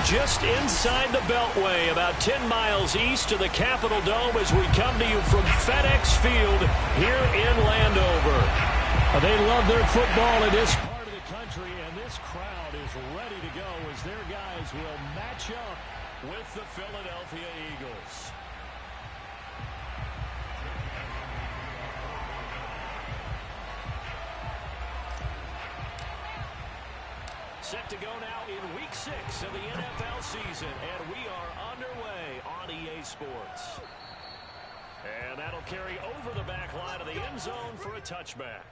just inside the Beltway, about 10 miles east of the Capitol Dome as we come to you from FedEx Field here in Landover. They love their football in this part of the country, and this crowd is ready to go as their guys will match up with the Philadelphia Eagles. Set to go now in Week 6 of the NFL season, and we are underway on EA Sports. And that'll carry over the back line of the end zone for a touchback.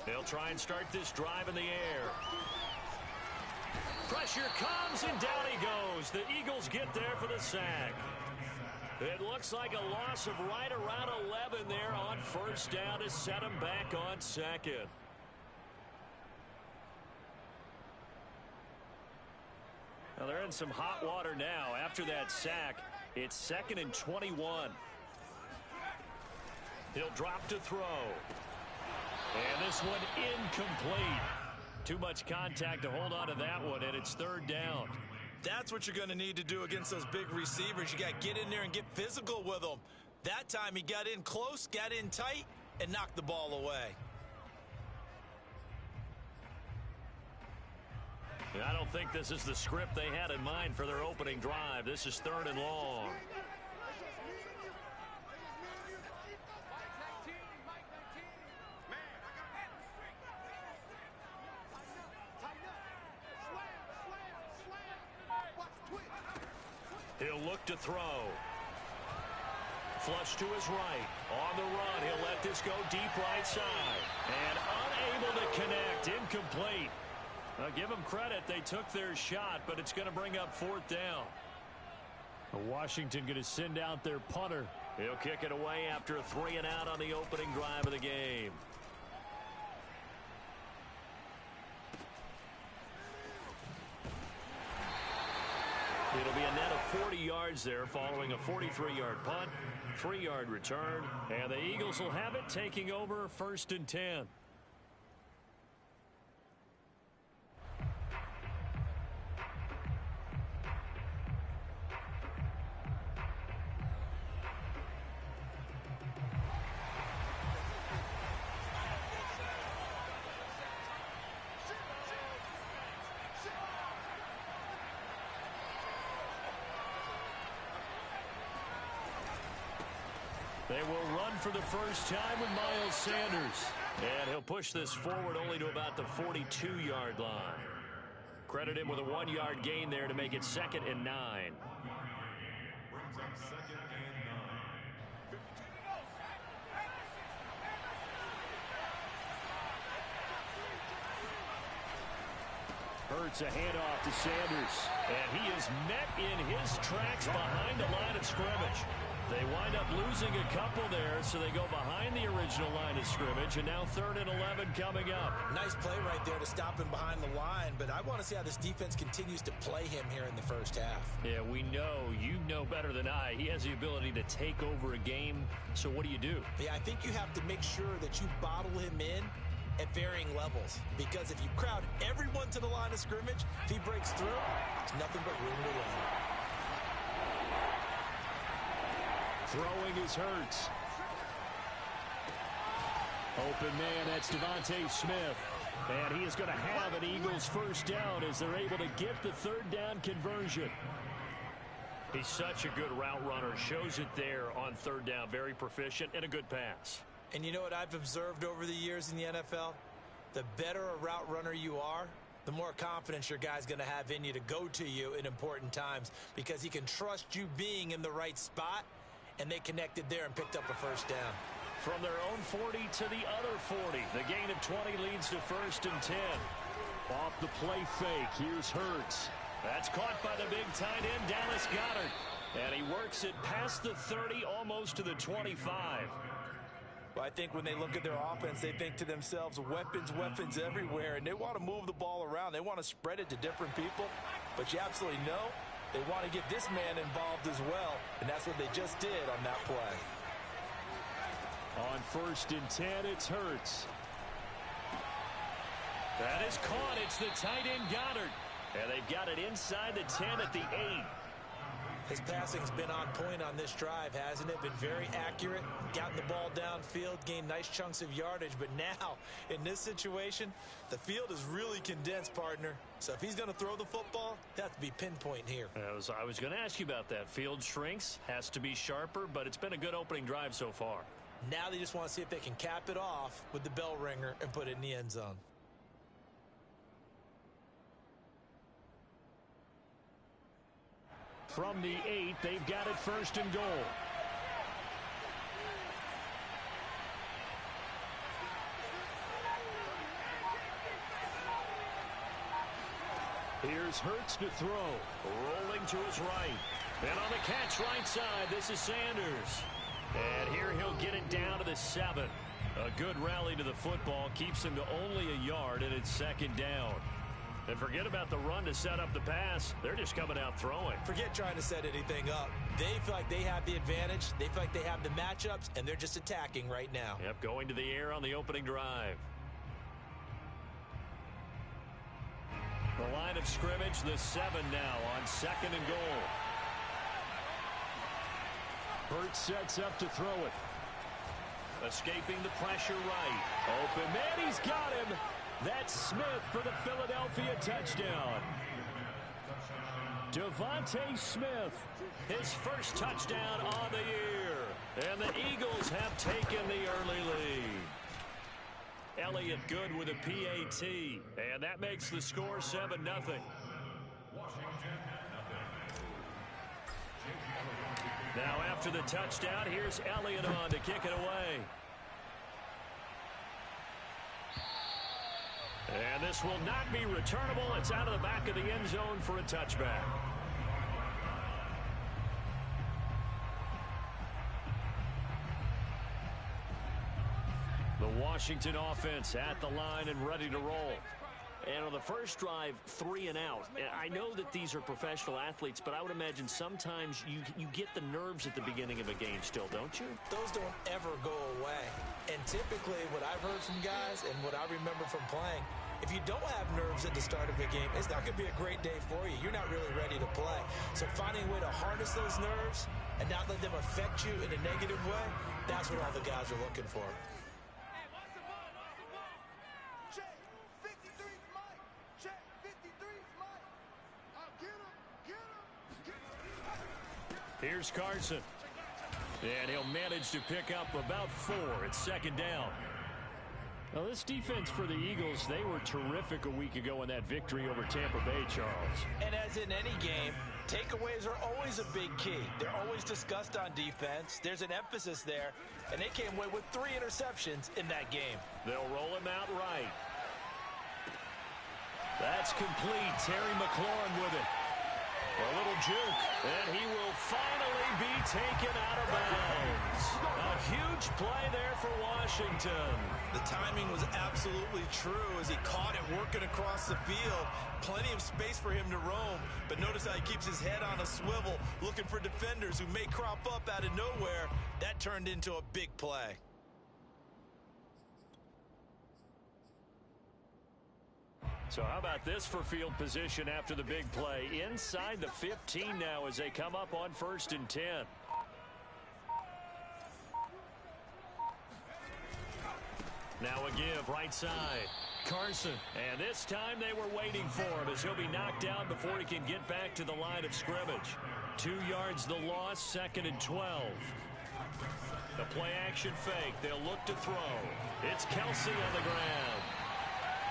They'll try and start this drive in the air. Pressure comes, and down he goes. The Eagles get there for the sack. It looks like a loss of right around 11 there on first down to set him back on second. Now they're in some hot water now. After that sack, it's 2nd and 21. He'll drop to throw. And this one incomplete. Too much contact to hold on to that one, and it's 3rd down. That's what you're going to need to do against those big receivers. You got to get in there and get physical with them. That time he got in close, got in tight, and knocked the ball away. I don't think this is the script they had in mind for their opening drive. This is 3rd and long. He'll look to throw. Flush to his right. On the run, he'll let this go deep right side. And unable to connect. Incomplete. Now, give them credit. They took their shot, but it's going to bring up 4th down. Washington going to send out their punter. He'll kick it away after a 3 and out on the opening drive of the game. It'll be a net of 40 yards there following a 43-yard punt, 3-yard return, and the Eagles will have it taking over 1st and 10. They will run for the first time with Miles Sanders. And he'll push this forward only to about the 42-yard line. Credit him with a 1-yard gain there to make it 2nd and 9. Hurts a handoff to Sanders. And he is met in his tracks behind the line of scrimmage. They wind up losing a couple there, so they go behind the original line of scrimmage, and now 3rd and 11 coming up. Nice play right there to stop him behind the line, but I want to see how this defense continues to play him here in the first half. Yeah, we know. You know better than I. He has the ability to take over a game, so what do you do? Yeah, I think you have to make sure that you bottle him in at varying levels, because if you crowd everyone to the line of scrimmage, if he breaks through, it's nothing but room to run. Throwing is Hurts. Open man, that's Devontae Smith. And he is going to have an Eagles first down as they're able to get the 3rd down conversion. He's such a good route runner. Shows it there on 3rd down. Very proficient and a good pass. And you know what I've observed over the years in the NFL? The better a route runner you are, the more confidence your guy's going to have in you to go to you in important times, because he can trust you being in the right spot, and they connected there and picked up a first down. From their own 40 to the other 40. The gain of 20 leads to 1st and 10. Off the play fake, here's Hurts. That's caught by the big tight end, Dallas Goedert. And he works it past the 30, almost to the 25. Well, I think when they look at their offense, they think to themselves, weapons everywhere, and they want to move the ball around. They want to spread it to different people, but you absolutely know they want to get this man involved as well, and that's what they just did on that play. On 1st and 10, it's Hurts. That is caught. It's the tight end Goddard. And they've got it inside the 10 at the 8. His passing's been on point on this drive, hasn't it? Been very accurate, gotten the ball downfield, gained nice chunks of yardage. But now, in this situation, the field is really condensed, partner. So if he's going to throw the football, that has to be pinpoint here. I was going to ask you about that. Field shrinks, has to be sharper, but it's been a good opening drive so far. Now they just want to see if they can cap it off with the bell ringer and put it in the end zone. From the 8, they've got it 1st and goal. Here's Hurts to throw. Rolling to his right. And on the catch right side, this is Sanders. And here he'll get it down to the 7. A good rally to the football keeps him to only a yard, and it's 2nd down. And forget about the run to set up the pass. They're just coming out throwing. Forget trying to set anything up. They feel like they have the advantage. They feel like they have the matchups, and they're just attacking right now. Yep, going to the air on the opening drive. The line of scrimmage, the 7 now on 2nd and goal. Hurts sets up to throw it. Escaping the pressure right. Open man, he's got him. That's Smith for the Philadelphia touchdown. Devontae Smith, his first touchdown on the year. And the Eagles have taken the early lead. Elliott good with a PAT. And that makes the score 7-0. Now after the touchdown, here's Elliott on to kick it away. And this will not be returnable. It's out of the back of the end zone for a touchback. The Washington offense at the line and ready to roll. And on the first drive, 3 and out. And I know that these are professional athletes, but I would imagine sometimes you get the nerves at the beginning of a game still, don't you? Those don't ever go away. And typically what I've heard from guys and what I remember from playing, if you don't have nerves at the start of a game, it's not going to be a great day for you. You're not really ready to play. So finding a way to harness those nerves and not let them affect you in a negative way, that's what all the guys are looking for. Here's Carson. And he'll manage to pick up about 4. It's 2nd down. Now, this defense for the Eagles, they were terrific a week ago in that victory over Tampa Bay, Charles. And as in any game, takeaways are always a big key. They're always discussed on defense. There's an emphasis there, and they came away with 3 interceptions in that game. They'll roll him out right. That's complete. Terry McLaurin with it. A little juke, and he will finally be taken out of bounds. A huge play there for Washington. The timing was absolutely true as he caught it working across the field. Plenty of space for him to roam, but notice how he keeps his head on a swivel, looking for defenders who may crop up out of nowhere. That turned into a big play. So how about this for field position after the big play? Inside the 15 now as they come up on 1st and 10. Now a give right side. Carson. And this time they were waiting for him as he'll be knocked down before he can get back to the line of scrimmage. 2 yards the loss, 2nd and 12. The play action fake. They'll look to throw. It's Kelsey on the ground.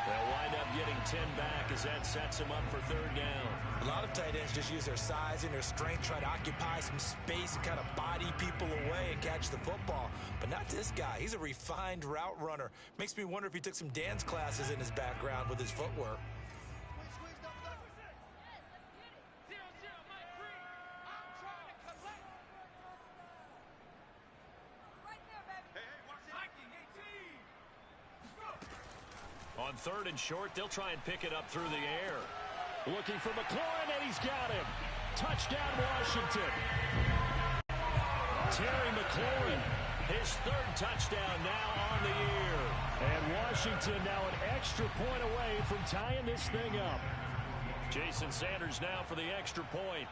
They'll wind up getting 10 back as that sets him up for 3rd down. A lot of tight ends just use their size and their strength, try to occupy some space and kind of body people away and catch the football. But not this guy. He's a refined route runner. Makes me wonder if he took some dance classes in his background with his footwork. On 3rd and short, they'll try and pick it up through the air. Looking for McLaurin, and he's got him. Touchdown, Washington. Terry McLaurin, his 3rd touchdown now on the year. And Washington now an extra point away from tying this thing up. Jason Sanders now for the extra point.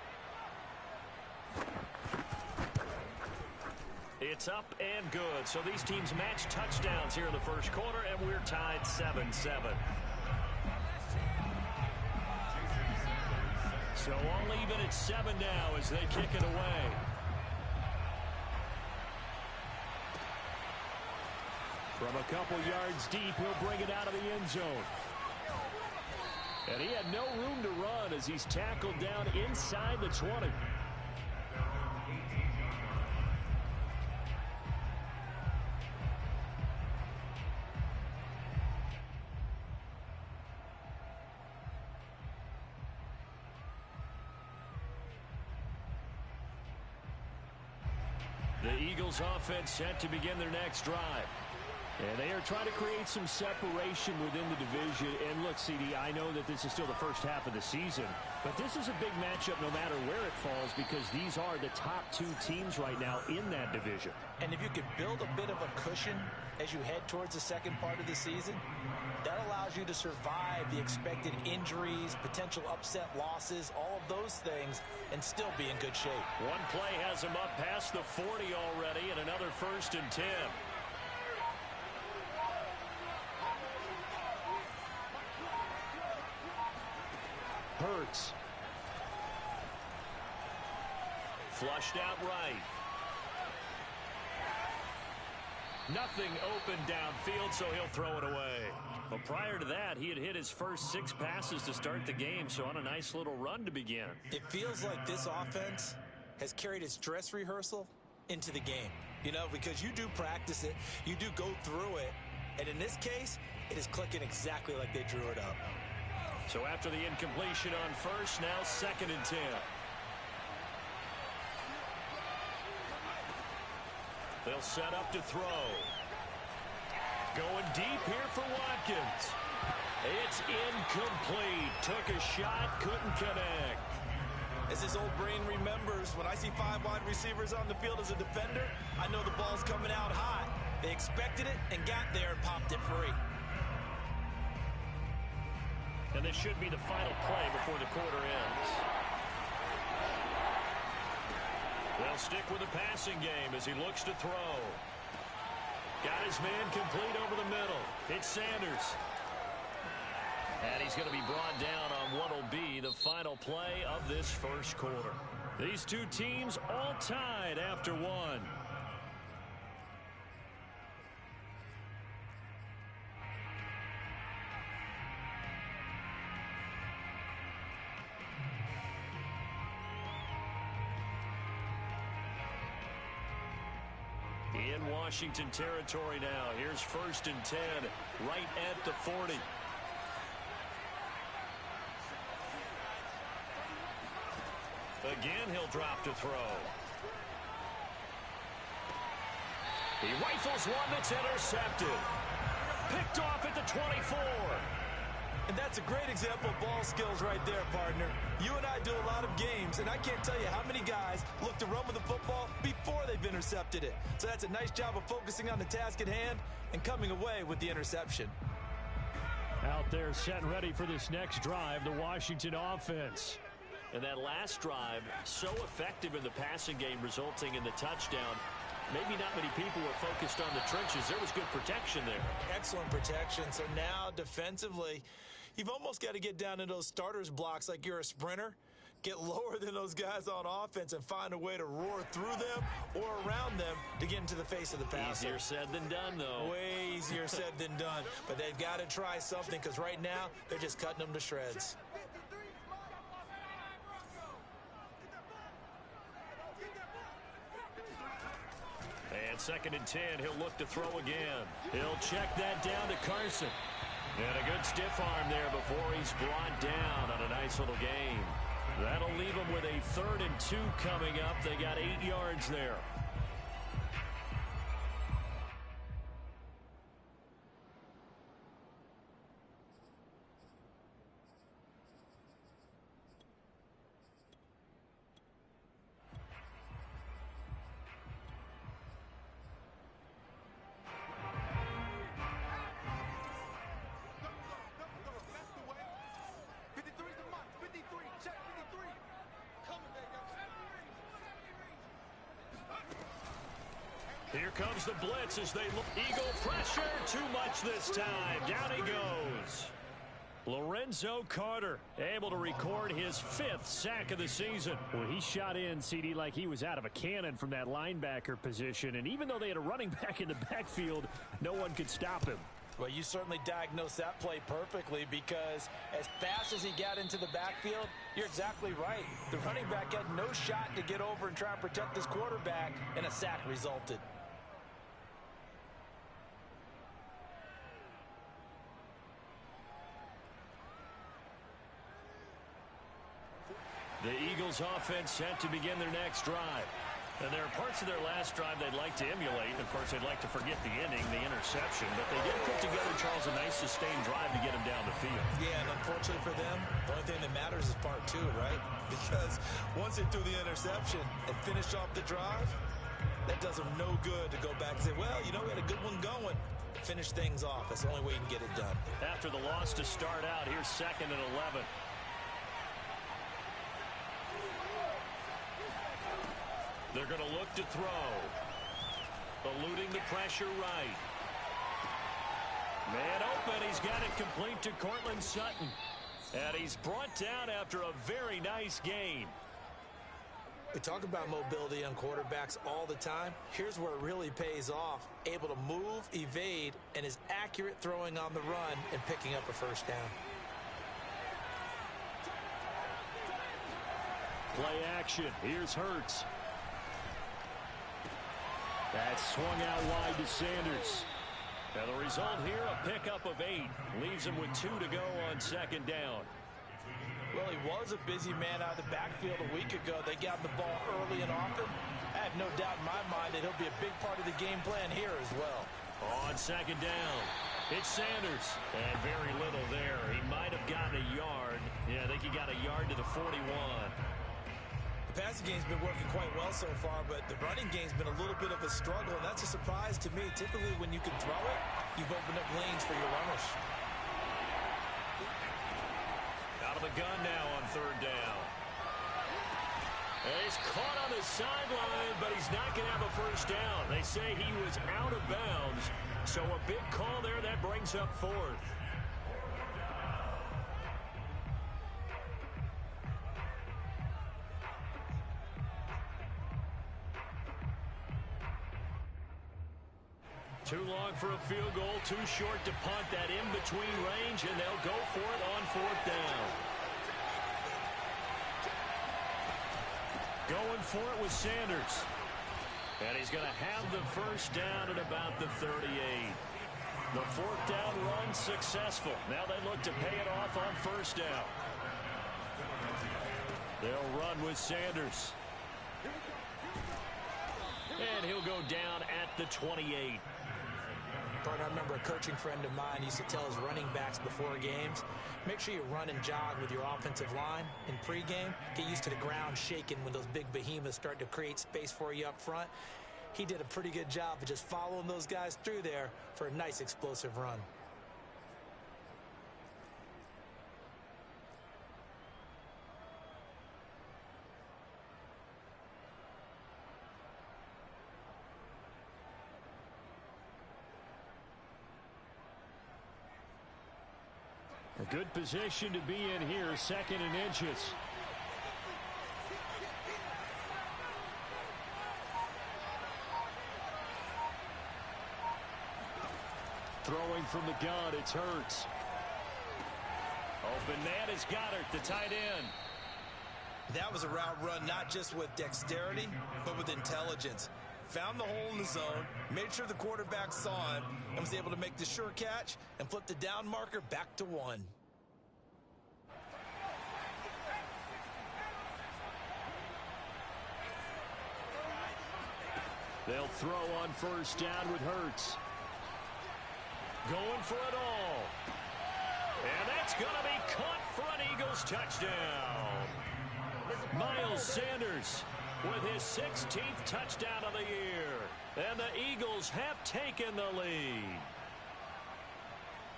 It's up and good. So these teams match touchdowns here in the first quarter, and we're tied 7-7. So all even at 7 now as they kick it away. From a couple yards deep, he'll bring it out of the end zone. And he had no room to run as he's tackled down inside the 20. The Eagles offense set to begin their next drive. And they are trying to create some separation within the division. And look, CD, I know that this is still the first half of the season, but this is a big matchup no matter where it falls because these are the top 2 teams right now in that division. And if you could build a bit of a cushion as you head towards the second part of the season, that allows you to survive the expected injuries, potential upset losses, all of those things, and still be in good shape. One play has him up past the 40 already, and another 1st and 10. Hurts. Flushed out right. Nothing open downfield, so he'll throw it away. Well, prior to that, he had hit his first 6 passes to start the game, so on a nice little run to begin. It feels like this offense has carried its dress rehearsal into the game. You know, because you do practice it, you do go through it, and in this case, it is clicking exactly like they drew it up. So after the incompletion on 1st, now 2nd and 10. They'll set up to throw. Going deep here for Watkins. It's incomplete. Took a shot, couldn't connect. As his old brain remembers, when I see 5 wide receivers on the field as a defender, I know the ball's coming out hot. They expected it and got there and popped it free. And this should be the final play before the quarter ends. They'll stick with the passing game as he looks to throw. Got his man complete over the middle. It's Sanders. And he's going to be brought down on what will be the final play of this first quarter. These 2 teams all tied after 1. In Washington territory now. Here's 1st and 10, right at the 40. Again, he'll drop to throw. He rifles one that's intercepted. Picked off at the 24. And that's a great example of ball skills right there, partner. You and I do a lot of games, and I can't tell you how many guys look to run with the football before they've intercepted it. So that's a nice job of focusing on the task at hand and coming away with the interception. Out there set and ready for this next drive, the Washington offense. And that last drive, so effective in the passing game, resulting in the touchdown. Maybe not many people were focused on the trenches. There was good protection there. Excellent protection. So now defensively, you've almost got to get down to those starters blocks like you're a sprinter. Get lower than those guys on offense and find a way to roar through them or around them to get into the face of the passer. Easier said than done, though. Way easier said than done. But they've got to try something because right now they're just cutting them to shreds. And 2nd and 10, he'll look to throw again. He'll check that down to Carson. And a good stiff arm there before he's brought down on a nice little gain. That'll leave them with a 3rd and 2 coming up. They got 8 yards there. Here comes the blitz as they look. Eagle pressure. Too much this time. Down he goes. Lorenzo Carter able to record his 5th sack of the season. Well, he shot in, CD, like he was out of a cannon from that linebacker position. And even though they had a running back in the backfield, no one could stop him. Well, you certainly diagnosed that play perfectly, because as fast as he got into the backfield, you're exactly right. The running back had no shot to get over and try and protect his quarterback, and a sack resulted. The Eagles offense set to begin their next drive. And there are parts of their last drive they'd like to emulate. Of course, they'd like to forget the inning, the interception. But they did put together, Charles, a nice sustained drive to get them down the field. Yeah, and unfortunately for them, the only thing that matters is part 2, right? Because once they threw the interception and finished off the drive, that does them no good to go back and say, well, you know, we had a good one going. Finish things off. That's the only way you can get it done. After the loss to start out, here's 2nd and 11. They're going to look to throw. Eluding the pressure right. Man open. He's got it complete to Cortland Sutton. And he's brought down after a very nice gain. We talk about mobility on quarterbacks all the time. Here's where it really pays off. Able to move, evade, and is accurate throwing on the run and picking up a first down. Play action. Here's Hurts. That swung out wide to Sanders. And the result here, a pickup of 8. Leaves him with 2 to go on 2nd down. Well, he was a busy man out of the backfield a week ago. They got the ball early and often. I have no doubt in my mind that he'll be a big part of the game plan here as well. On 2nd down, it's Sanders. And very little there. He might have gotten a yard. Yeah, I think he got a yard to the 41. The passing game's been working quite well so far, but the running game's been a little bit of a struggle, and that's a surprise to me. Typically, when you can throw it, you've opened up lanes for your runners. Out of the gun now on 3rd down. And he's caught on the sideline, but he's not going to have a first down. They say he was out of bounds, so a big call there that brings up 4th. Too long for a field goal, too short to punt. That in-between range, and they'll go for it on 4th down. Going for it with Sanders. And he's going to have the first down at about the 38. The 4th down run successful. Now they look to pay it off on 1st down. They'll run with Sanders. And he'll go down at the 28. I remember a coaching friend of mine used to tell his running backs before games, make sure you run and jog with your offensive line in pregame. Get used to the ground shaking when those big behemoths start to create space for you up front. He did a pretty good job of just following those guys through there for a nice explosive run. A good position to be in here, 2nd and inches. Throwing from the gun, it's Hurts. Open man is Goddard, the tight end. That was a route run not just with dexterity, but with intelligence. Found the hole in the zone, made sure the quarterback saw him, and was able to make the sure catch and flip the down marker back to 1. They'll throw on 1st down with Hurts. Going for it all. And that's going to be caught for an Eagles touchdown. Miles Sanders with his 16th touchdown of the year. And the Eagles have taken the lead.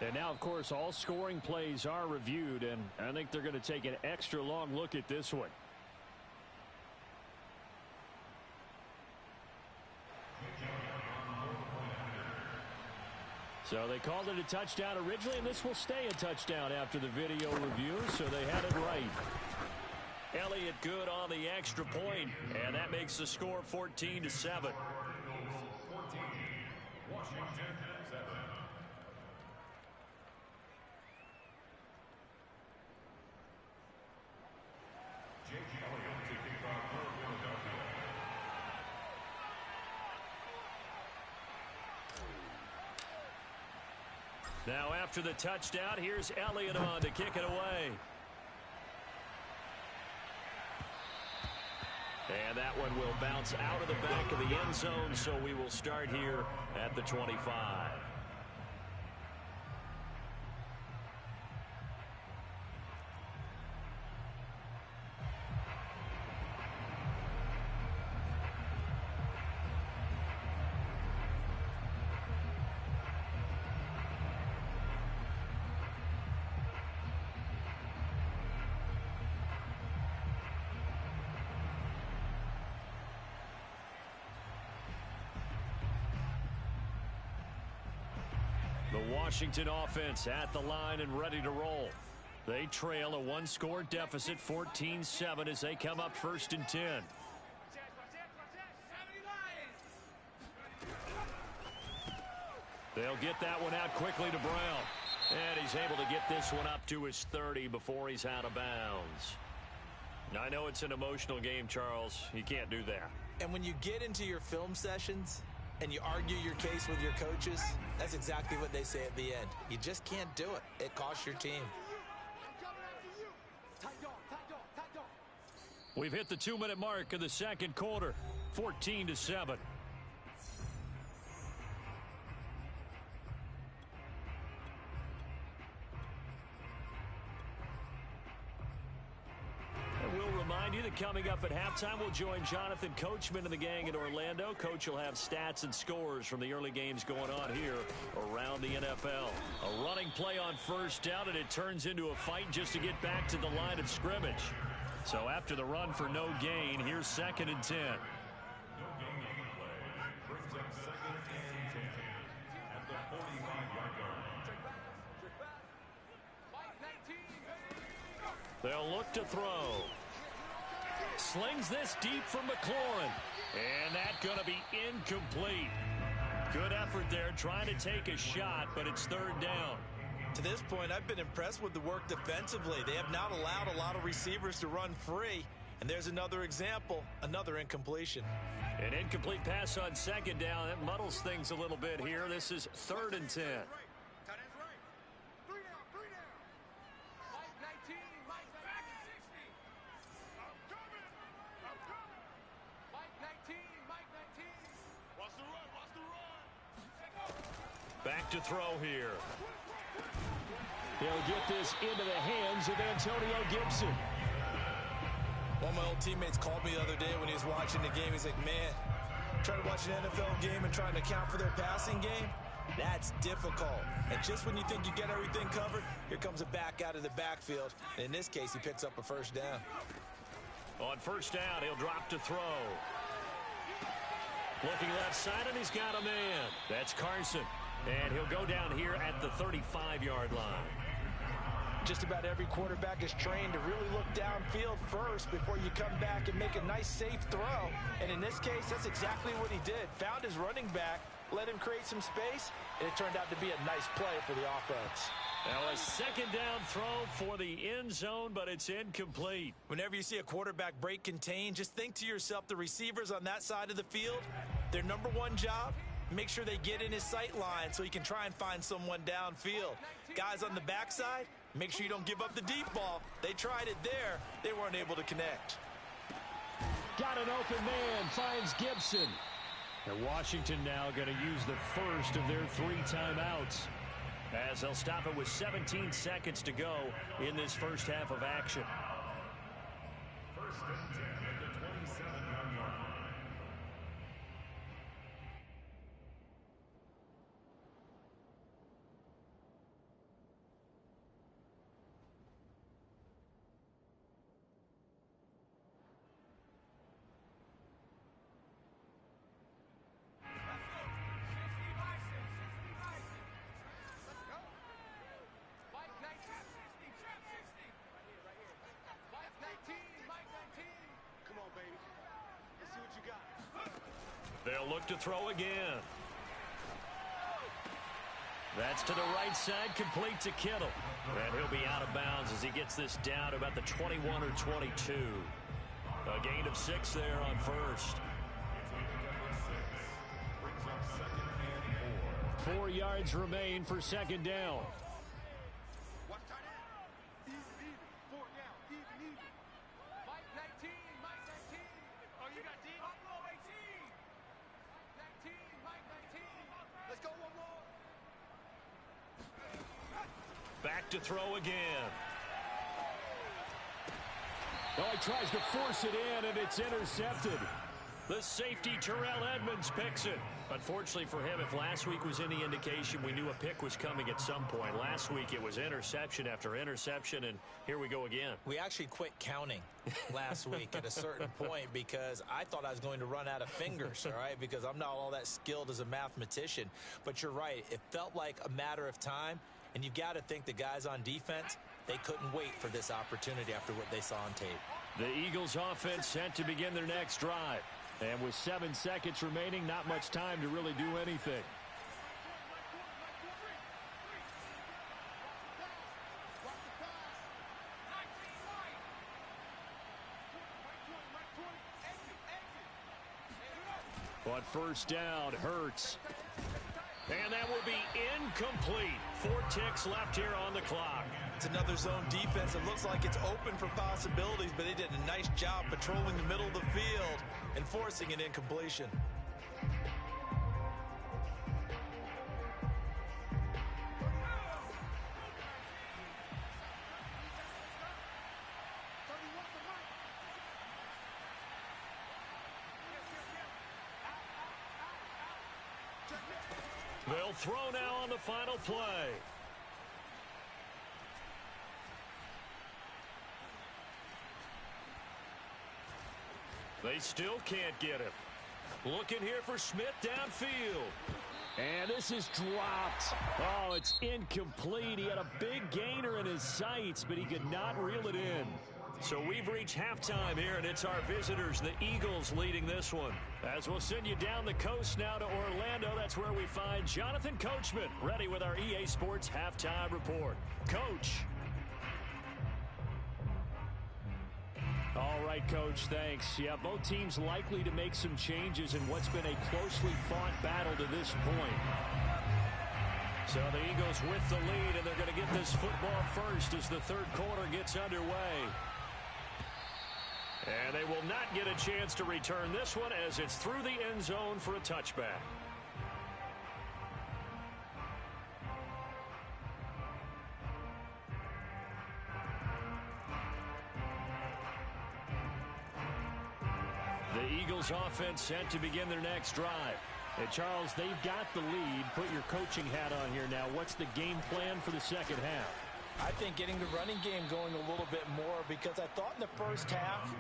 And now, of course, all scoring plays are reviewed, and I think they're going to take an extra long look at this one. So they called it a touchdown originally, and this will stay a touchdown after the video review, so they had it right. Elliott good on the extra point, and that makes the score 14-7. Now after the touchdown, here's Elliott on to kick it away. And that one will bounce out of the back of the end zone, so we will start here at the 25. The Washington offense at the line and ready to roll. They trail a one-score deficit, 14-7, as they come up 1st and 10. They'll get that one out quickly to Brown. And he's able to get this one up to his 30 before he's out of bounds. I know it's an emotional game, Charles. You can't do that. And when you get into your film sessions and you argue your case with your coaches, that's exactly what they say at the end. You just can't do it. It costs your team. We've hit the 2-minute mark of the second quarter, 14-7. Remind you that coming up at halftime, we'll join Jonathan Coachman and the gang in Orlando. Coach will have stats and scores from the early games going on here around the NFL. A running play on 1st down, and it turns into a fight just to get back to the line of scrimmage. So after the run for no gain, here's 2nd and 10. They'll look to throw. Slings this deep from McLaurin. And that's going to be incomplete. Good effort there trying to take a shot, but it's 3rd down. To this point, I've been impressed with the work defensively. They have not allowed a lot of receivers to run free. And there's another example, another incompletion. An incomplete pass on 2nd down. That muddles things a little bit here. This is 3rd and 10. Back to throw here. He'll get this into the hands of Antonio Gibson. One of my old teammates called me the other day when he was watching the game. He's like, man, trying to watch an NFL game and trying to account for their passing game, that's difficult. And just when you think you get everything covered, here comes a back out of the backfield. And in this case, he picks up a 1st down. On 1st down, he'll drop to throw. Looking left side, and he's got a man. That's Carson. And he'll go down here at the 35-yard line. Just about every quarterback is trained to really look downfield first before you come back and make a nice, safe throw. And in this case, that's exactly what he did. Found his running back, let him create some space, and it turned out to be a nice play for the offense. Now a 2nd down throw for the end zone, but it's incomplete. Whenever you see a quarterback break contain, just think to yourself, the receivers on that side of the field, their number one job, make sure they get in his sight line so he can try and find someone downfield. Guys on the backside, make sure you don't give up the deep ball. They tried it there. They weren't able to connect. Got an open man, finds Gibson. And Washington now going to use the first of their 3 timeouts, as they'll stop it with 17 seconds to go in this first half of action. 1st and 10 at the 27-yard line. They'll look to throw again. That's to the right side, complete to Kittle. And he'll be out of bounds as he gets this down to about the 21 or 22. A gain of 6 there on first. 4 yards remain for second down. Back to throw again. Oh, he tries to force it in, and it's intercepted. The safety, Terrell Edmonds, picks it. Unfortunately for him, if last week was any indication, we knew a pick was coming at some point. Last week it was interception after interception, and here we go again. We actually quit counting last week at a certain point because I thought I was going to run out of fingers, all right, because I'm not all that skilled as a mathematician. But you're right. It felt like a matter of time, and you got to think the guys on defense, they couldn't wait for this opportunity after what they saw on tape. The Eagles offense set to begin their next drive. And with 7 seconds remaining, not much time to really do anything. On first down, Hurts. And that will be incomplete. 4 ticks left here on the clock. It's another zone defense. It looks like it's open for possibilities, but they did a nice job patrolling the middle of the field and forcing an incompletion. They'll throw now on the final play. They still can't get him. Looking here for Smith downfield. And this is dropped. Oh, it's incomplete. He had a big gainer in his sights, but he could not reel it in. So we've reached halftime here, and it's our visitors, the Eagles, leading this one. As we'll send you down the coast now to Orlando, that's where we find Jonathan Coachman, ready with our EA Sports Halftime Report. Coach. All right, Coach, thanks. Yeah, both teams likely to make some changes in what's been a closely fought battle to this point. So the Eagles with the lead, and they're going to get this football first as the third quarter gets underway. And they will not get a chance to return this one as it's through the end zone for a touchback. The Eagles offense set to begin their next drive. And Charles, they've got the lead. Put your coaching hat on here now. What's the game plan for the second half? I think getting the running game going a little bit more because I thought in the first half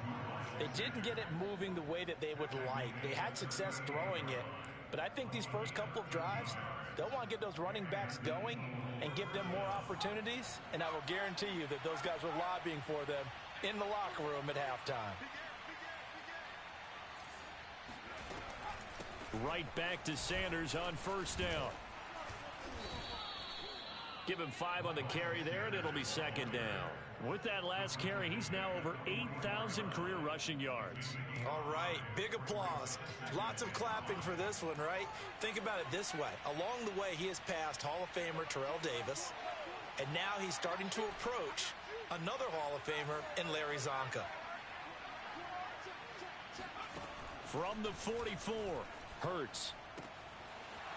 they didn't get it moving the way that they would like. They had success throwing it, but I think these first couple of drives, they'll want to get those running backs going and give them more opportunities, and I will guarantee you that those guys were lobbying for them in the locker room at halftime. Right back to Sanders on first down. Give him 5 on the carry there, and it'll be second down. With that last carry, he's now over 8,000 career rushing yards. All right, big applause. Lots of clapping for this one, right? Think about it this way. Along the way, he has passed Hall of Famer Terrell Davis, and now he's starting to approach another Hall of Famer in Larry Zonka. From the 44, Hurts.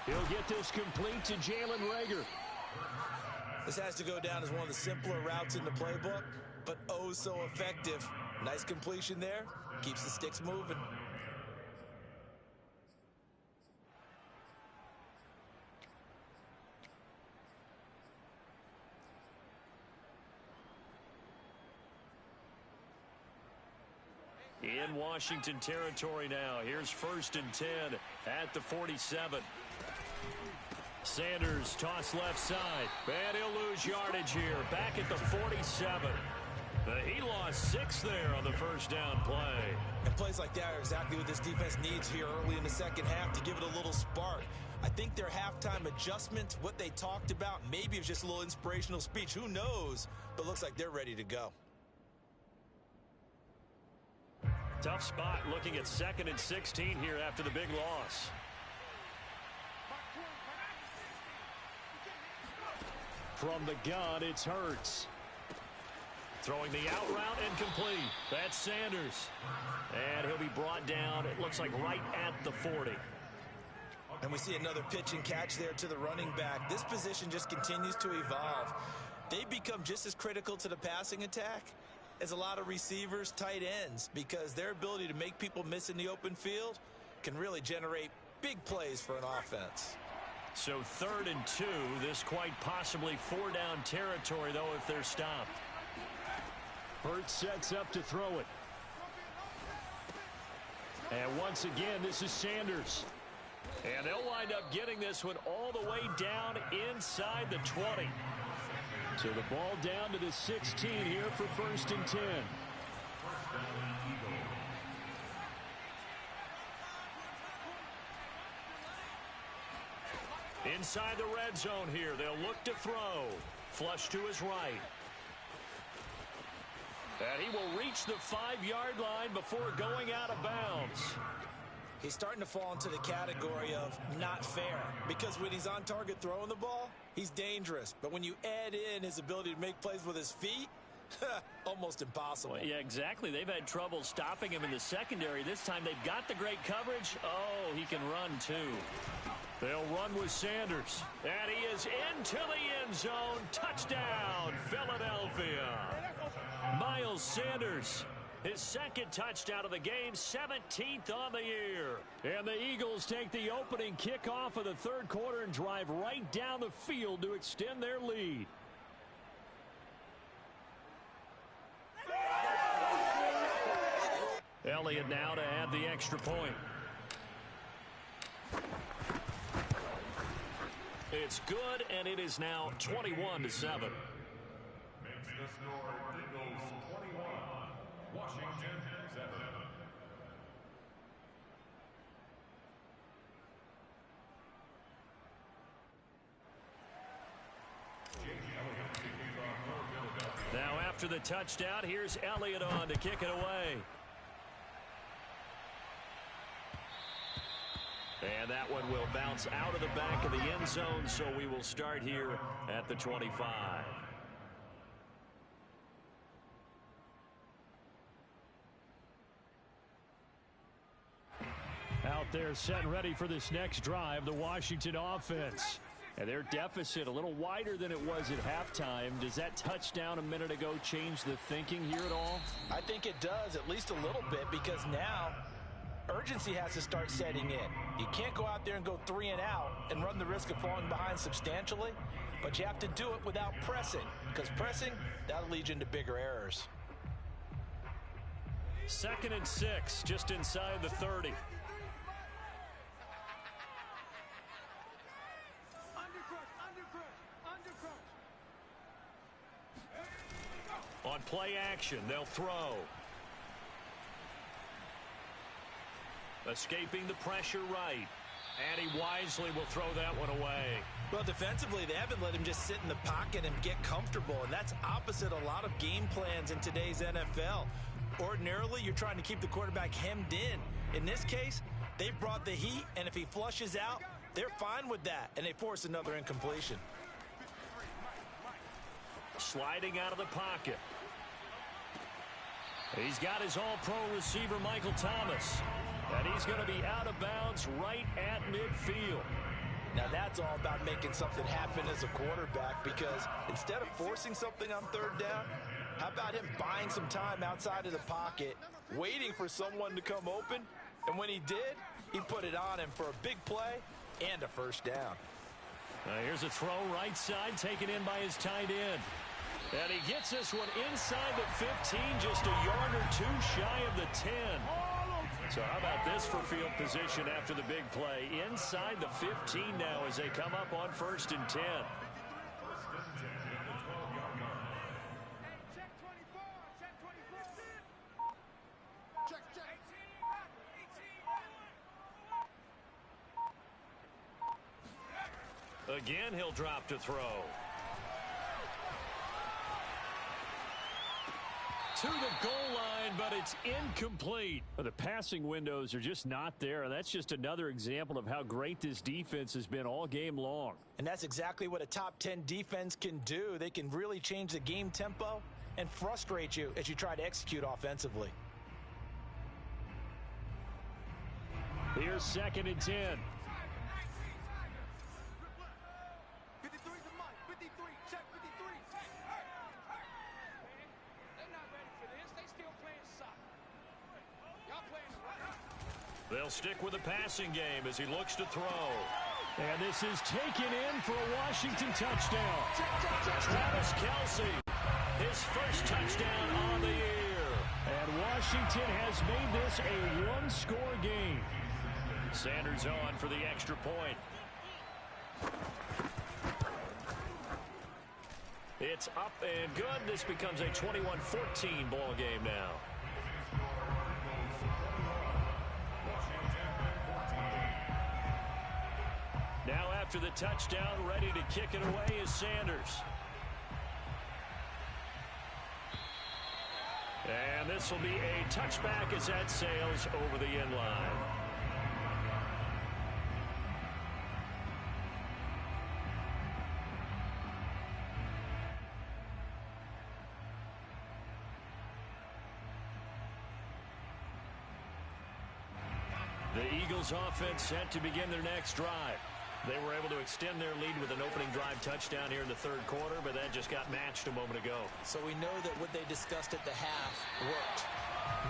He'll get this complete to Jalen Reagor. This has to go down as one of the simpler routes in the playbook, but oh so effective. Nice completion there. Keeps the sticks moving. In Washington territory now. Here's 1st and 10 at the 47. Sanders toss left side. And he'll lose yardage here. Back at the 47. He lost 6 there on the first down play. And plays like that are exactly what this defense needs here early in the second half to give it a little spark. I think their halftime adjustments, what they talked about, maybe it's just a little inspirational speech. Who knows? But looks like they're ready to go. Tough spot looking at 2nd and 16 here after the big loss. From the gun, it's Hurts. Throwing the out route incomplete. That's Sanders. And he'll be brought down, it looks like right at the 40. And we see another pitch and catch there to the running back. This position just continues to evolve. They become just as critical to the passing attack as a lot of receivers, tight ends, because their ability to make people miss in the open field can really generate big plays for an offense. So 3rd and 2, this quite possibly 4-down territory, though, if they're stopped. Hurts sets up to throw it. And once again, this is Sanders. And they'll wind up getting this one all the way down inside the 20. So the ball down to the 16 here for 1st and 10. Inside the red zone here, they'll look to throw. Flush to his right. And he will reach the 5-yard line before going out of bounds. He's starting to fall into the category of not fair, because when he's on target throwing the ball, he's dangerous. But when you add in his ability to make plays with his feet, almost impossible. Well, yeah, exactly. They've had trouble stopping him in the secondary. This time they've got the great coverage. Oh, he can run too. They'll run with Sanders. And he is into the end zone. Touchdown, Philadelphia. Miles Sanders, his 2nd touchdown of the game, 17th on the year. And the Eagles take the opening kickoff of the 3rd quarter and drive right down the field to extend their lead. Elliott now to add the extra point. It's good, and it is now 21-7. Makes the score Eagles 21, Washington 7. Now after the touchdown, here's Elliott on to kick it away. And that one will bounce out of the back of the end zone, so we will start here at the 25. Out there set and ready for this next drive, the Washington offense. And their deficit a little wider than it was at halftime. Does that touchdown a minute ago change the thinking here at all? I think it does, at least a little bit, because now urgency has to start setting in. You can't go out there and go 3 and out and run the risk of falling behind substantially, but you have to do it without pressing, because pressing, that'll lead you into bigger errors. 2nd and 6, just inside the 30. On play action, they'll throw. Escaping the pressure right. And he wisely will throw that one away. Well, defensively, they haven't let him just sit in the pocket and get comfortable, and that's opposite a lot of game plans in today's NFL. Ordinarily, you're trying to keep the quarterback hemmed in. In this case, they brought the heat, and if he flushes out, they're fine with that, and they force another incompletion. Sliding out of the pocket. He's got his all-pro receiver, Michael Thomas. And he's going to be out of bounds right at midfield. Now that's all about making something happen as a quarterback, because instead of forcing something on 3rd down, how about him buying some time outside of the pocket, waiting for someone to come open, and when he did, he put it on him for a big play and a 1st down. Here's a throw right side taken in by his tight end. And he gets this one inside the 15, just a yard or two shy of the 10. So how about this for field position after the big play? Inside the 15 now as they come up on 1st and 10. Again, he'll drop to throw. To the goal line, but it's incomplete. The passing windows are just not there, and that's just another example of how great this defense has been all game long. And that's exactly what a top 10 defense can do. They can really change the game tempo and frustrate you as you try to execute offensively. Here's 2nd and 10. They'll stick with the passing game as he looks to throw. And this is taken in for a Washington touchdown. Travis Kelce, his first touchdown on the year. And Washington has made this a one-score game. Sanders on for the extra point. It's up and good. This becomes a 21-14 ball game now. Now after the touchdown, ready to kick it away is Sanders. And this will be a touchback as that sails over the end line. The Eagles offense set to begin their next drive. They were able to extend their lead with an opening drive touchdown here in the third quarter, but that just got matched a moment ago. So we know that what they discussed at the half worked.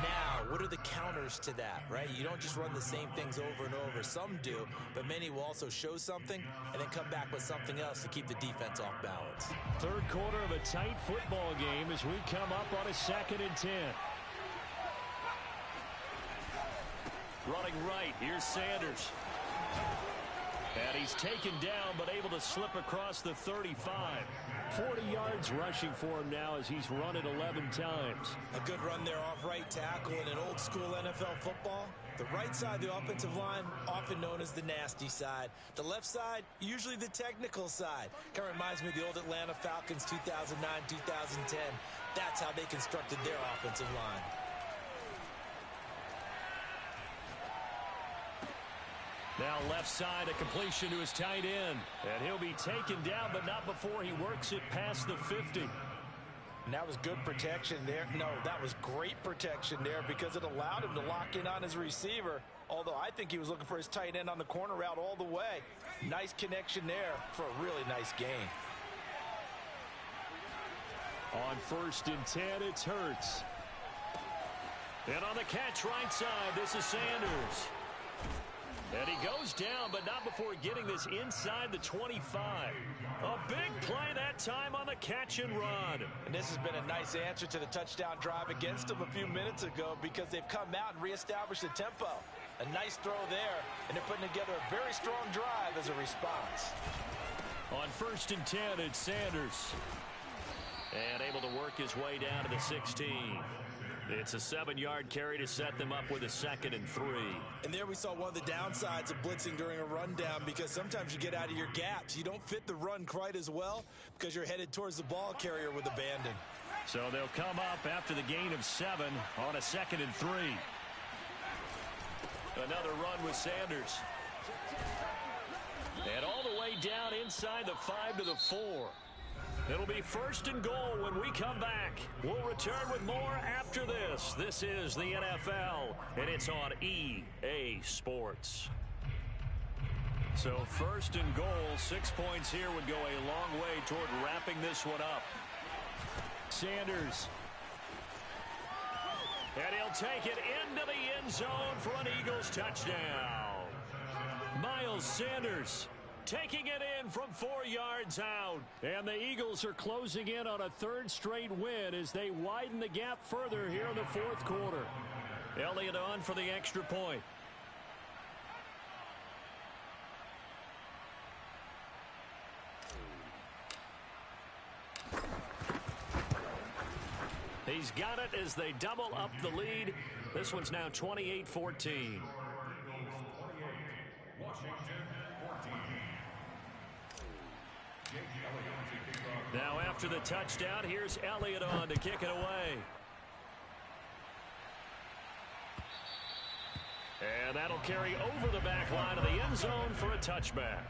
Now, what are the counters to that, right? You don't just run the same things over and over. Some do, but many will also show something and then come back with something else to keep the defense off balance. Third quarter of a tight football game as we come up on a 2nd and 10. Running right, here's Sanders. And he's taken down, but able to slip across the 35. 40 yards rushing for him now as he's run it 11 times. A good run there off right tackle in an old school NFL football. The right side of the offensive line, often known as the nasty side. The left side, usually the technical side. Kind of reminds me of the old Atlanta Falcons 2009, 2010. That's how they constructed their offensive line. Now left side, a completion to his tight end. And he'll be taken down, but not before he works it past the 50. And that was good protection there. No, that was great protection there because it allowed him to lock in on his receiver. Although I think he was looking for his tight end on the corner route all the way. Nice connection there for a really nice gain. On 1st and 10, it's Hurts. And on the catch right side, this is Sanders. And he goes down, but not before getting this inside the 25. A big play that time on the catch and run. And this has been a nice answer to the touchdown drive against them a few minutes ago because they've come out and reestablished the tempo. A nice throw there, and they're putting together a very strong drive as a response. On 1st and 10, it's Sanders. And able to work his way down to the 16. It's a 7-yard carry to set them up with a 2nd and 3. And there we saw one of the downsides of blitzing during a rundown because sometimes you get out of your gaps. You don't fit the run quite as well because you're headed towards the ball carrier with abandon. So they'll come up after the gain of 7 on a 2nd and 3. Another run with Sanders. And all the way down inside the 5 to the 4. It'll be 1st and goal when we come back. We'll return with more after this. This is the NFL, and it's on EA Sports. So 1st and goal, 6 points here would go a long way toward wrapping this one up. Sanders. And he'll take it into the end zone for an Eagles touchdown. Miles Sanders taking it in from 4 yards out. And the Eagles are closing in on a 3rd straight win as they widen the gap further here in the 4th quarter. Elliott on for the extra point. He's got it as they double up the lead. This one's now 28-14. Now after the touchdown, here's Elliott on to kick it away. And that'll carry over the back line of the end zone for a touchback.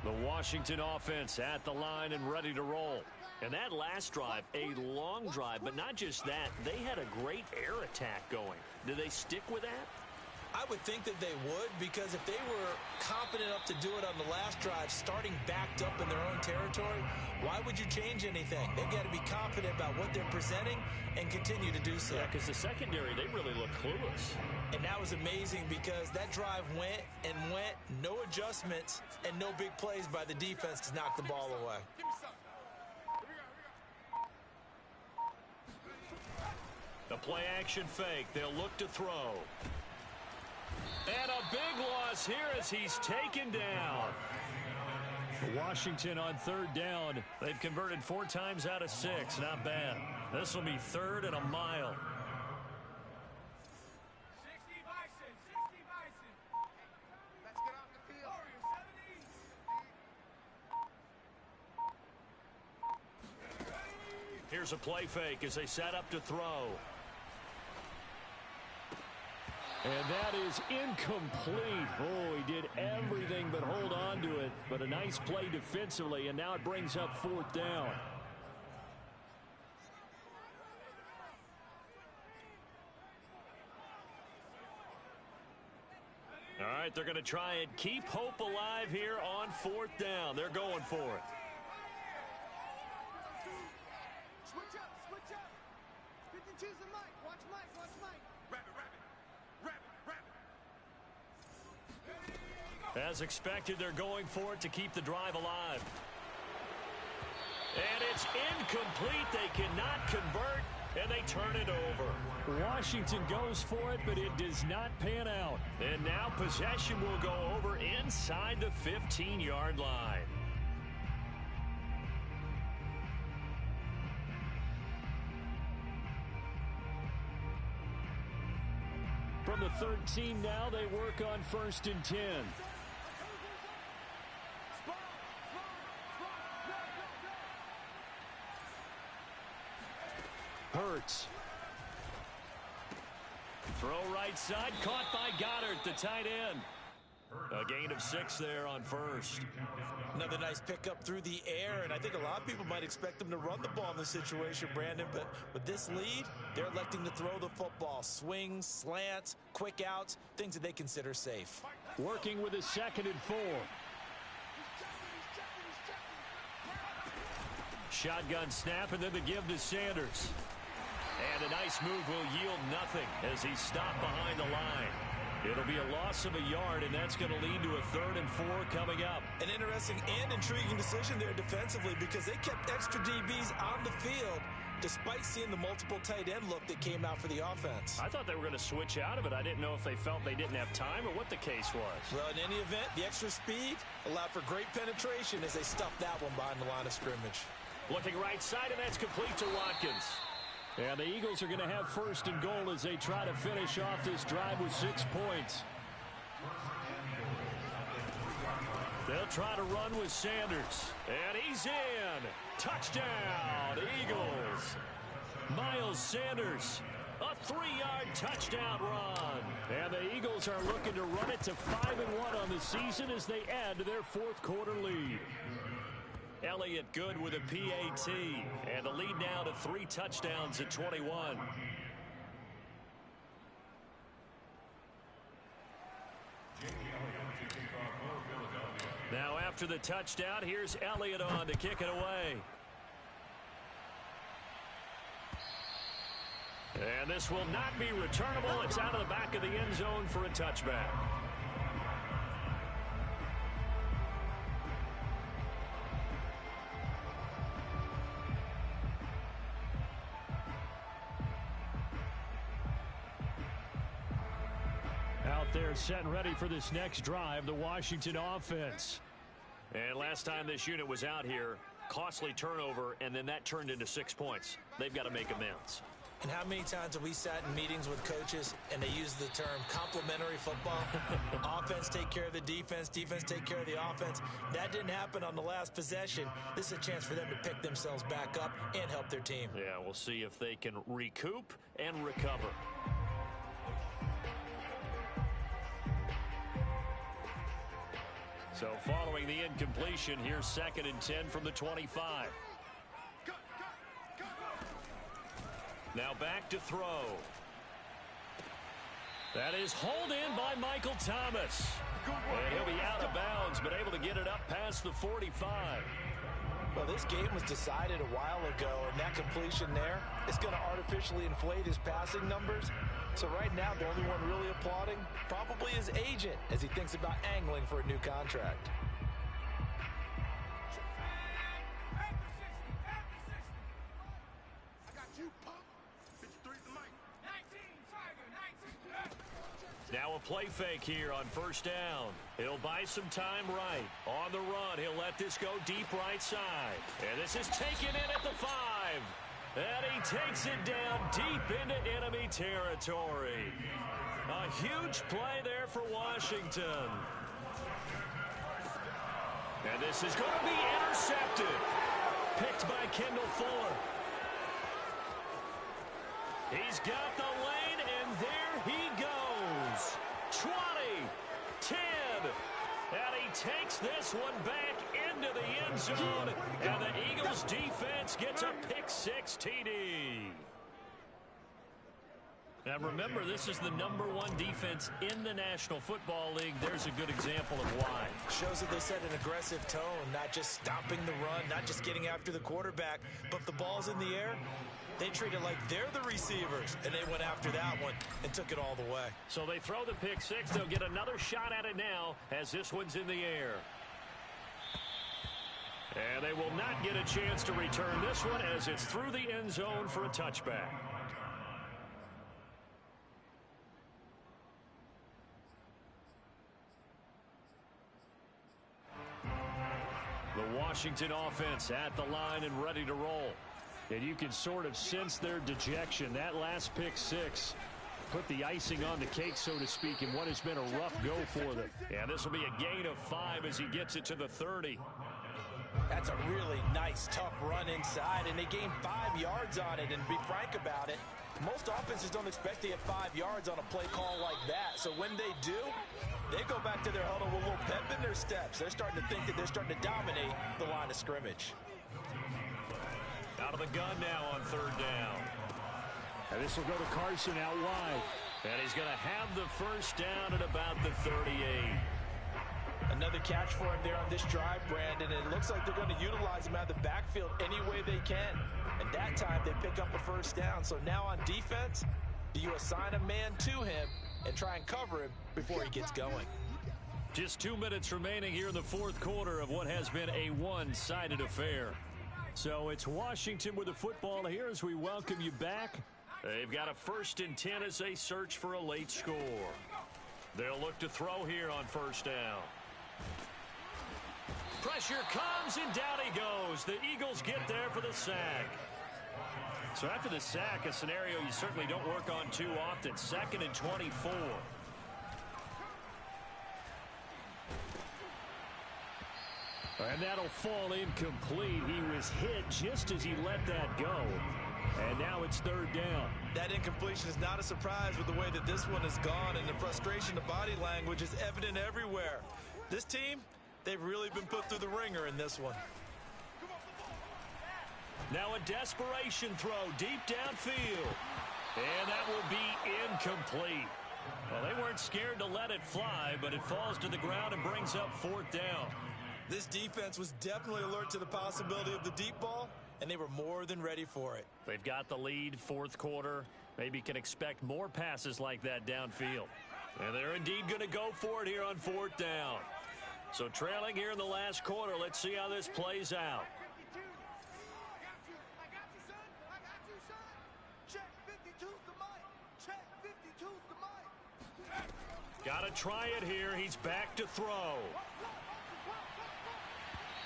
The Washington offense at the line and ready to roll. And that last drive, a long drive, but not just that. They had a great air attack going. Do they stick with that? I would think that they would, because if they were confident enough to do it on the last drive, starting backed up in their own territory, why would you change anything? They've got to be confident about what they're presenting and continue to do so. Yeah, because the secondary, they really look clueless. And that was amazing because that drive went and went, no adjustments, and no big plays by the defense to knock the ball away. The play action fake. They'll look to throw. And a big loss here as he's taken down. Washington on third down. They've converted 4 times out of 6. Not bad. This will be 3rd and a mile. 60 Bison, 60 Bison. Let's get off the field. Here's a play fake as they set up to throw. And that is incomplete. Oh, he did everything but hold on to it. But a nice play defensively, and now it brings up 4th down. All right, they're going to try and keep hope alive here on 4th down. They're going for it. Switch up, switch up. Pick and choose the mic. Watch Mike, watch Mike. As expected, they're going for it to keep the drive alive. And it's incomplete. They cannot convert, and they turn it over. Washington goes for it, but it does not pan out. And now possession will go over inside the 15-yard line. From the 13 now, they work on 1st and 10. Hurts. Throw right side, caught by Goddard, the tight end. A gain of 6 there on 1st. Another nice pickup through the air, and I think a lot of people might expect them to run the ball in this situation, Brandon, but with this lead, they're electing to throw the football. Swings, slants, quick outs, things that they consider safe. Working with a 2nd and 4. Shotgun snap, and then the give to Sanders. And a nice move will yield nothing as he's stopped behind the line. It'll be a loss of a yard, and that's going to lead to a 3rd and 4 coming up. An interesting and intriguing decision there defensively because they kept extra DBs on the field despite seeing the multiple tight end look that came out for the offense. I thought they were going to switch out of it. I didn't know if they felt they didn't have time or what the case was. Well, in any event, the extra speed allowed for great penetration as they stuffed that one behind the line of scrimmage. Looking right side, and that's complete to Watkins. And the Eagles are going to have 1st and goal as they try to finish off this drive with 6 points. They'll try to run with Sanders. And he's in. Touchdown, Eagles. Miles Sanders, a 3-yard touchdown run. And the Eagles are looking to run it to 5-1 on the season as they add to their 4th quarter lead. Elliott good with a PAT, and the lead now to 3 touchdowns at 21. Now after the touchdown, here's Elliott on to kick it away. And this will not be returnable. It's out of the back of the end zone for a touchback. out there set and ready for this next drive, the Washington offense. And last time this unit was out here, costly turnover, and then that turned into 6 points. They've got to make amends. And how many times have we sat in meetings with coaches and they use the term complementary football? Offense take care of the defense, defense take care of the offense. That didn't happen on the last possession. This is a chance for them to pick themselves back up and help their team. Yeah, we'll see if they can recoup and recover. So following the incompletion, here's 2nd and 10 from the 25. Now back to throw. That is hauled in by Michael Thomas. And he'll be out of bounds, but able to get it up past the 45. Well, this game was decided a while ago, and that completion there is going to artificially inflate his passing numbers. So right now, the only one really applauding probably his agent as he thinks about angling for a new contract. Now a play fake here on 1st down. He'll buy some time right. On the run, he'll let this go deep right side. And this is taken in at the 5. And he takes it down deep into enemy territory. A huge play there for Washington. And this is going to be intercepted. Picked by Kendall Fuller. He's got the lane, and there he goes. 20, 10, and he takes this one back into the end zone, and the Eagles defense gets a pick-6 TD. Now remember, this is the #1 defense in the National Football League. There's a good example of why. Shows that they set an aggressive tone, not just stopping the run, not just getting after the quarterback, but if the ball's in the air, they treat it like they're the receivers, and they went after that one and took it all the way. So they throw the pick-6. They'll get another shot at it now as this one's in the air. And they will not get a chance to return this one as it's through the end zone for a touchback. The Washington offense at the line and ready to roll. And you can sort of sense their dejection. That last pick-6 put the icing on the cake, so to speak, in what has been a rough go for them. And this will be a gain of 5 as he gets it to the 30. That's a really nice, tough run inside, and they gained 5 yards on it. And to be frank about it, most offenses don't expect to get 5 yards on a play call like that. So when they do, they go back to their huddle with a little pep in their steps. They're starting to think that they're starting to dominate the line of scrimmage. Out of the gun now on 3rd down. And this will go to Carson out wide. And he's going to have the 1st down at about the 38. Another catch for him there on this drive, Brandon. And it looks like they're going to utilize him out of the backfield any way they can. And that time they pick up a 1st down. So now on defense, do you assign a man to him and try and cover him before he gets going? Just 2 minutes remaining here in the 4th quarter of what has been a one-sided affair. So it's Washington with the football here as we welcome you back. They've got a 1st and 10 as they search for a late score. They'll look to throw here on 1st down. Pressure comes, and down he goes. The Eagles get there for the sack. So after the sack, a scenario you certainly don't work on too often. 2nd and 24. And that'll fall incomplete. He was hit just as he let that go. And now it's 3rd down. That incompletion is not a surprise with the way that this one has gone, and the frustration, the body language is evident everywhere. This team, they've really been put through the ringer in this one. Now a desperation throw deep downfield. And that will be incomplete. Well, they weren't scared to let it fly, but it falls to the ground and brings up 4th down. This defense was definitely alert to the possibility of the deep ball, and they were more than ready for it. They've got the lead, 4th quarter. Maybe can expect more passes like that downfield. And they're indeed going to go for it here on 4th down. So trailing here in the last quarter, let's see how this plays out. I got you, son. I got you, son. Check 52's the mic. Check 52's the mic. Got to try it here. He's back to throw.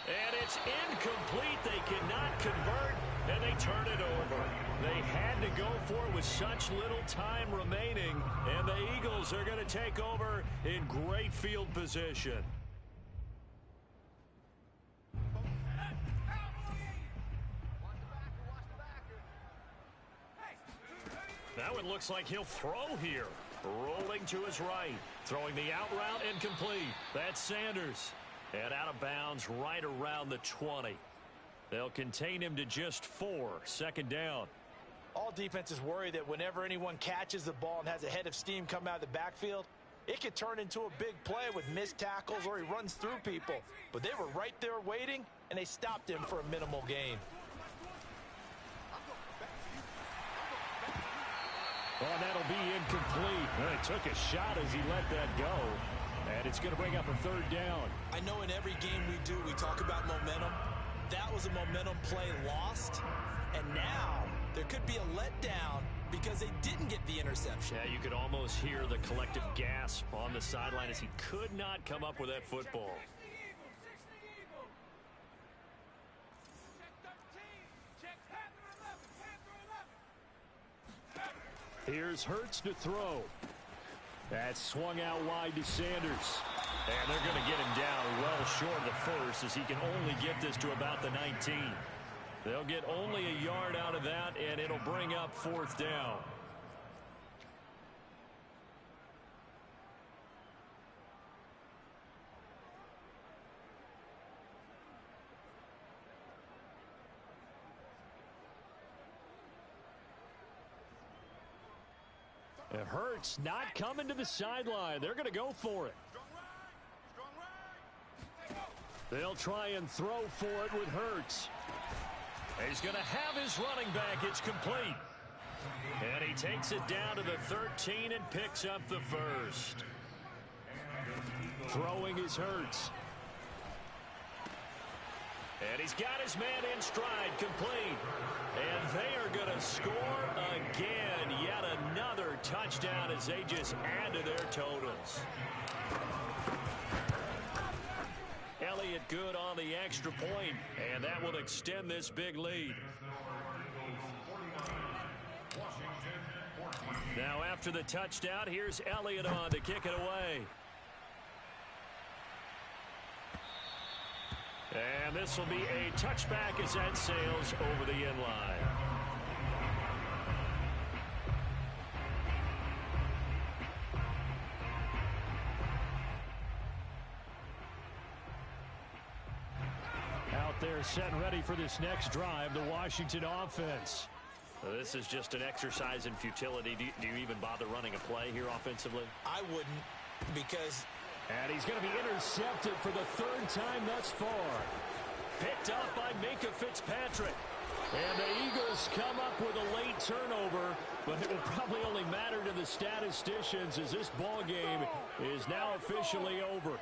And it's incomplete. They cannot convert, and they turn it over. They had to go for it with such little time remaining, and the Eagles are going to take over in great field position. That one looks like he'll throw here. Rolling to his right. Throwing the out route incomplete. That's Sanders. And out of bounds right around the 20. They'll contain him to just 4. Second down. All defenses worry that whenever anyone catches the ball and has a head of steam come out of the backfield, it could turn into a big play with missed tackles or he runs through people. But they were right there waiting, and they stopped him for a minimal gain. Oh, that'll be incomplete. Well, he took a shot as he let that go. And it's going to bring up a third down. I know in every game we do, we talk about momentum. That was a momentum play lost. And now there could be a letdown because they didn't get the interception. Yeah, you could almost hear the collective gasp on the sideline as he could not come up with that football. Here's Hurts to throw. That's swung out wide to Sanders. And they're going to get him down well short of the first as he can only get this to about the 19. They'll get only a yard out of that, and it'll bring up fourth down. And Hurts not coming to the sideline. They're going to go for it. They'll try and throw for it with Hurts. He's going to have his running back. It's complete. And he takes it down to the 13 and picks up the first. Throwing is Hurts. And he's got his man in stride, complete. And they are going to score again. Yet another touchdown as they just add to their totals. Elliott good on the extra point, and that will extend this big lead. Now after the touchdown, here's Elliott on to kick it away. And this will be a touchback as that sails over the end line. Out there set and ready for this next drive, the Washington offense. Well, this is just an exercise in futility. Do you even bother running a play here offensively? I wouldn't, because... And he's going to be intercepted for the third time thus far. Picked up by Minka Fitzpatrick. And the Eagles come up with a late turnover, but it will probably only matter to the statisticians as this ball game is now officially over.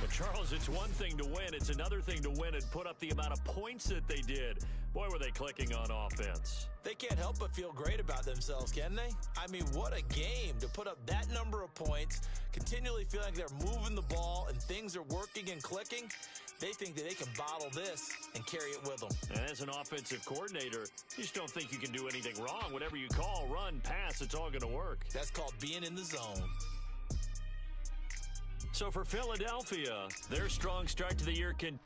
But Charles, it's one thing to win. It's another thing to win and put up the amount of points that they did. Boy, were they clicking on offense. They can't help but feel great about themselves, can they? I mean, what a game to put up that number of points, continually feeling like they're moving the ball and things are working and clicking. They think that they can bottle this and carry it with them. And as an offensive coordinator, you just don't think you can do anything wrong. Whatever you call, run, pass, it's all going to work. That's called being in the zone. So for Philadelphia, their strong start to the year can...